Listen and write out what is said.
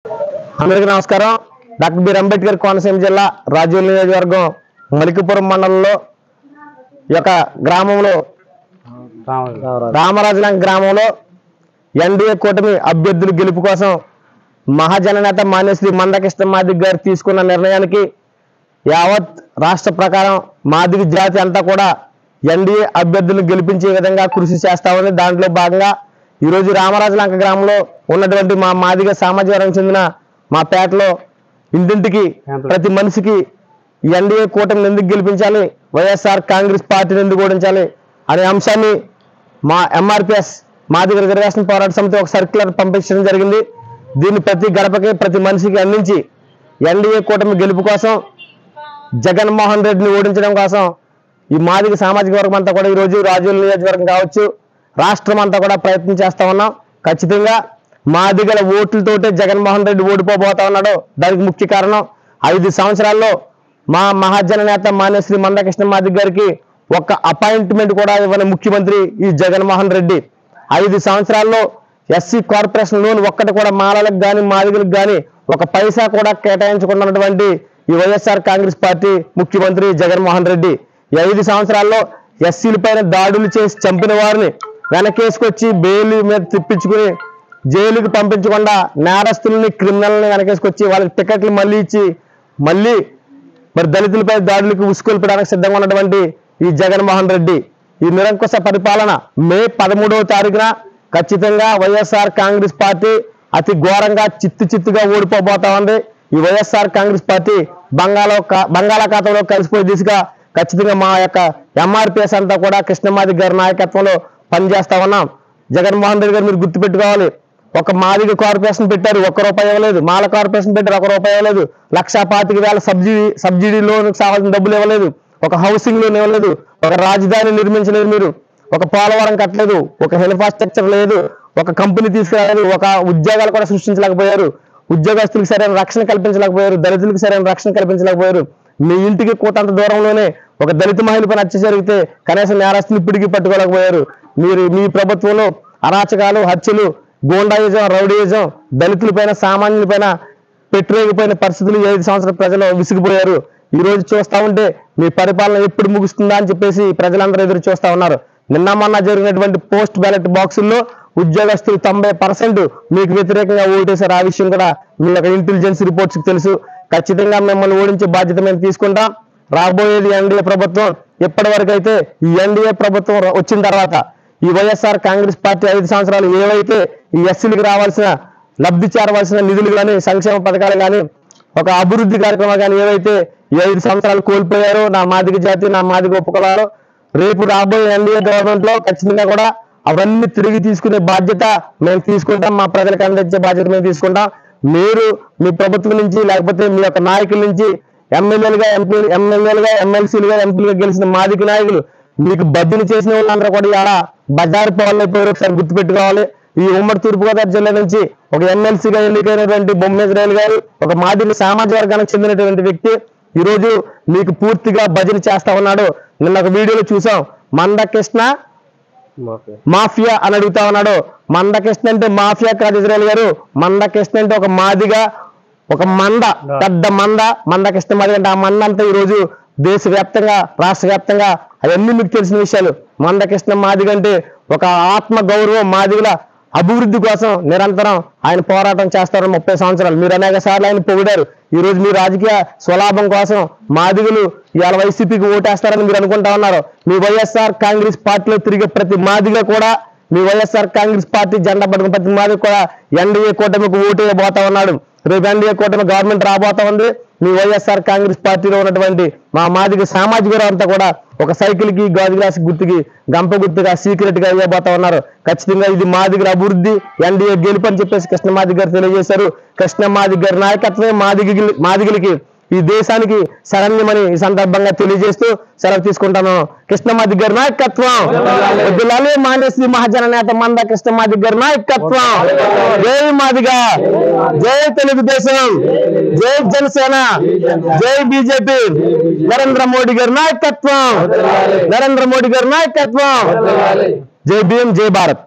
అందరికీ నమస్కారం. Doctor B Ambedkar Konaseema జిల్లా రాజోల్ నియోజకవర్గం మలికిపురం మండలంలో యొక్క గ్రామంలో రామరాజులంక గ్రామంలో ఎన్డీఏ కూటమి అభ్యర్థుల గెలుపు కోసం మహాజననేత మాన్యశ్రీ మందకృష్ణ మాదిగ గారు తీసుకున్న నిర్ణయానికి యావత్ రాష్ట్ర ప్రకారం మాదిగ జాతి అంతా కూడా ఎన్డీఏ అభ్యర్థులను గెలిపించే విధంగా కృషి చేస్తామని దాంట్లో భాగంగా ఈరోజు రామరాజులంక గ్రామంలో ఉన్నటువంటి మా మాదిగ సామాజిక వర్గం చెందిన మా పేటలో ఇంటింటికి ప్రతి మనిషికి ఎన్డీఏ కూటమిని ఎందుకు గెలిపించాలి, వైఎస్ఆర్ కాంగ్రెస్ పార్టీని ఎందుకు ఓడించాలి అనే అంశాన్ని మా ఎంఆర్పిఎస్ మాదిగ రిజర్వేషన్ పోరాట సమితి ఒక సర్క్యులర్ పంపించడం జరిగింది. దీన్ని ప్రతి గడపకి ప్రతి మనిషికి అందించి ఎన్డీఏ కూటమి గెలుపు కోసం జగన్మోహన్ రెడ్డిని ఓడించడం కోసం ఈ మాదిగ సామాజిక వర్గం అంతా కూడా ఈరోజు రాజోల్ నియోజకవర్గం కావచ్చు రాష్ట్రం అంతా కూడా ప్రయత్నం చేస్తా ఉన్నాం. ఖచ్చితంగా మాదిగల ఓట్లతోటే జగన్మోహన్ రెడ్డి ఓడిపోబోతా ఉన్నాడు. దానికి ముఖ్య కారణం 5 సంవత్సరాల్లో మా మహాజననేత మాన్యశ్రీ మందకృష్ణ మాదిగ గారికి ఒక్క అపాయింట్మెంట్ కూడా ఇవ్వని ముఖ్యమంత్రి ఈ జగన్మోహన్ రెడ్డి. 5 సంవత్సరాల్లో ఎస్సీ కార్పొరేషన్ లోన్ ఒక్కటి కూడా మాలలకు కానీ మాదిగలకు కానీ ఒక పైసా కూడా కేటాయించుకున్నటువంటి ఈ వైఎస్ఆర్ కాంగ్రెస్ పార్టీ ముఖ్యమంత్రి జగన్మోహన్ రెడ్డి ఈ 5 సంవత్సరాల్లో ఎస్సీల పైన దాడులు చేసి చంపిన వారిని వెనకేసుకొచ్చి బెయిల్ మీద తిప్పించుకుని జైలుకి పంపించకుండా నేరస్తుల్ని క్రిమినల్ని వెనకేసుకొచ్చి వాళ్ళకి టికెట్లు మళ్ళీ ఇచ్చి మళ్ళీ మరి దళితులపై దాడులకు ఉసుకొల్పడానికి సిద్ధంగా ఉన్నటువంటి ఈ జగన్మోహన్ రెడ్డి ఈ నిరంకుశ పరిపాలన మే 13వ తారీఖున ఖచ్చితంగా వైఎస్ఆర్ కాంగ్రెస్ పార్టీ అతి ఘోరంగా చిత్తుగా ఓడిపోబోతా ఉంది. ఈ వైఎస్ఆర్ కాంగ్రెస్ పార్టీ బంగాళాఖాతంలో కలిసిపోయే దిశగా ఖచ్చితంగా మా యొక్క ఎంఆర్పిఎస్ అంతా కూడా కృష్ణమాదిగ గారి నాయకత్వంలో పనిచేస్తా ఉన్నాం. జగన్మోహన్ రెడ్డి గారు మీరు గుర్తుపెట్టుకోవాలి, ఒక మాదిగ కార్పొరేషన్ పెట్టారు, ₹1 ఇవ్వలేదు. మాల కార్పొరేషన్ పెట్టారు, ₹1 ఇవ్వలేదు. 1,25,000 సబ్సిడీ లోన్ కావాల్సిన డబ్బులు ఇవ్వలేదు. ఒక హౌసింగ్ లోన్ ఇవ్వలేదు. ఒక రాజధాని నిర్మించలేదు. మీరు ఒక పోలవరం కట్టలేదు. ఒక ఇన్ఫ్రాస్ట్రక్చర్ లేదు. ఒక కంపెనీ తీసుకురాలేదు. ఒక ఉద్యోగాలు కూడా సృష్టించలేకపోయారు. ఉద్యోగస్తులకు సరైన రక్షణ కల్పించలేకపోయారు. దళితులకు సరైన రక్షణ కల్పించలేకపోయారు. మీ ఇంటికి కూతంత దూరంలోనే ఒక దళిత మహిళపై హత్య జరిగితే కనీసం నేరస్తులు ఇప్పటికీ పట్టుకోలేకపోయారు. మీ ప్రభుత్వంలో అరాచకాలు, హత్యలు, గూండాయిజం, రౌడీయిజం, దళితులపైన సామాన్యులపైన పెట్టిరేగిపోయిన పరిస్థితులు 5 సంవత్సరాల ప్రజలు విసిగిపోయారు. ఈ రోజు చూస్తా ఉంటే మీ పరిపాలన ఎప్పుడు ముగుస్తుందా అని చెప్పేసి ప్రజలందరూ ఎదురు చూస్తా ఉన్నారు. నిన్న మొన్న జరిగినటువంటి పోస్ట్ బ్యాలెట్ బాక్సుల్లో ఉద్యోగస్తులు 90% మీకు వ్యతిరేకంగా ఓటేశారు. ఆ విషయం కూడా మీ యొక్క ఇంటెలిజెన్స్ రిపోర్ట్స్కి తెలుసు. ఖచ్చితంగా మిమ్మల్ని ఓడించే బాధ్యత మేము తీసుకుంటాం. రాబోయేది ఎన్డీఏ ప్రభుత్వం. ఇప్పటి వరకు అయితే ఈ ఎన్డీఏ ప్రభుత్వం వచ్చిన తర్వాత ఈ వైఎస్ఆర్ కాంగ్రెస్ పార్టీ 5 సంవత్సరాలు ఏవైతే ఈ ఎస్సీలకు రావాల్సిన లబ్ధి చేరవలసిన నిధులు కానీ సంక్షేమ పథకాలు కానీ ఒక అభివృద్ధి కార్యక్రమాలు కానీ ఏవైతే ఈ 5 సంవత్సరాలు కోల్పోయారో నా మాదిగ జాతి నా మాదిగ ఉపకులాలు రేపు రాబోయే ఎన్డీఏ గవర్నమెంట్ లో ఖచ్చితంగా కూడా అవన్నీ తిరిగి తీసుకునే బాధ్యత మేము తీసుకుంటాం. మా ప్రజలకు అందించే బాధ్యత మేము తీసుకుంటాం. మీరు మీ ప్రభుత్వం నుంచి లేకపోతే మీ యొక్క నాయకుల నుంచి ఎమ్మెల్యేలుగా ఎమ్మెల్సీలుగా ఎంపీలుగా గెలిచిన మాదిగ నాయకులు మీకు బదిలీ చేసిన వాళ్ళందరూ కూడా ఇలా బజారు పోవాలైపోయారు. ఒకసారి గుర్తుపెట్టుకోవాలి. ఈ ఉమ్మడి తూర్పుగోదావరి జిల్లా నుంచి ఒక ఎమ్మెల్సీగా ఎన్నికైనటువంటి బొమ్మేశ్వరరావు గారు ఒక మాదిగ సామాజిక వర్గానికి చెందినటువంటి వ్యక్తి ఈ రోజు మీకు పూర్తిగా బదిలీ చేస్తా ఉన్నాడు. నిన్న ఒక వీడియోలో చూసాం. మందకృష్ణ మాఫియా అని అడుగుతా ఉన్నాడు. మందకృష్ణ అంటే మాఫియా కాదు ఇజ్రాయల్ గారు. మందకృష్ణ అంటే ఒక మాదిగ, ఒక మంద, పెద్ద మందకృష్ణ మాదిగ అంటే ఆ మంద అంతా ఈ రోజు దేశవ్యాప్తంగా రాష్ట్ర వ్యాప్తంగా అవన్నీ మీకు తెలిసిన విషయాలు. మందకృష్ణ మాదిగ అంటే ఒక ఆత్మ గౌరవం, మాదిగల అభివృద్ధి కోసం నిరంతరం ఆయన పోరాటం చేస్తారు 30 సంవత్సరాలు. మీరు అనేక సార్లు ఆయన పొగిడారు. ఈ రోజు మీ రాజకీయ స్వలాభం కోసం మాదిగలు ఇవాళ వైసీపీకి ఓటేస్తారని మీరు అనుకుంటా ఉన్నారు. మీ వైఎస్ఆర్ కాంగ్రెస్ పార్టీలో తిరిగే ప్రతి మాదిగ కూడా మీ వైఎస్ఆర్ కాంగ్రెస్ పార్టీ జెండా పట్టుకున్న ప్రతి మాదిగ కూడా ఎన్డీఏ కూటమికి ఓటేయబోతా ఉన్నాడు. రేపు ఎన్డీఏ కూటమి గవర్నమెంట్ రాబోతా ఉంది. మీ వైఎస్ఆర్ కాంగ్రెస్ పార్టీలో ఉన్నటువంటి మా మాదిగ సామాజిక వర్గం అంతా కూడా ఒక సైకిల్ కి గాజు గ్లాస్ గుర్తుకి గంప గుర్తుగా సీక్రెట్ గా ఇవ్వబోతా ఉన్నారు. ఖచ్చితంగా ఇది మాదిగల అభివృద్ధి ఎన్డీఏ గెలుపు అని చెప్పేసి కృష్ణమాదిగ గారు తెలియజేశారు. కృష్ణమాదిగ గారి నాయకత్వమే మాదిగలకి ఈ దేశానికి శరణ్యమని ఈ సందర్భంగా తెలియజేస్తూ సెలవు తీసుకుంటాను. కృష్ణమాదిగ గారి నాయకత్వం వదిలాలి. మాన్యశ్రీ మహాజననేత కృష్ణమాదిగ గారి నాయకత్వం. జై మాదిగ, జై తెలుగుదేశం, జై జనసేన, జై బీజేపీ. నరేంద్ర మోడీ గారి నాయకత్వం, నరేంద్ర మోడీ గారి నాయకత్వం. జై భీమ్, జై భారత్.